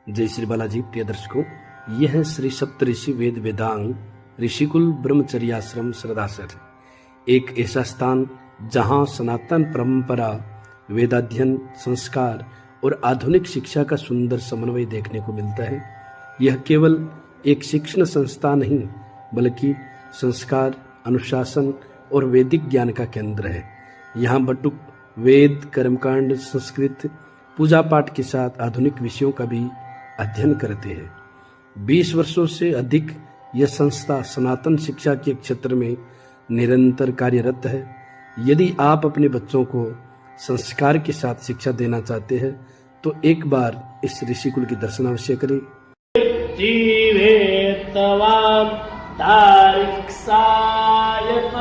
जय श्री बालाजी। प्रिय दर्शकों, यह है श्री सप्तऋषि वेद वेदांग ऋषिकुल ब्रह्मचर्याश्रम श्रद्धासर, एक ऐसा स्थान जहां सनातन परंपरा, वेदाध्ययन, संस्कार और आधुनिक शिक्षा का सुंदर समन्वय देखने को मिलता है। यह केवल एक शिक्षण संस्था नहीं, बल्कि संस्कार, अनुशासन और वैदिक ज्ञान का केंद्र है। यहाँ बटुक वेद, कर्मकांड, संस्कृत, पूजा पाठ के साथ आधुनिक विषयों का भी अध्ययन करते हैं। 20 वर्षों से अधिक यह संस्था सनातन शिक्षा के क्षेत्र में निरंतर कार्यरत है। यदि आप अपने बच्चों को संस्कार के साथ शिक्षा देना चाहते हैं तो एक बार इस ऋषिकुल की दर्शन अवश्य करें। जीवे तवाम तारिक सायतवाम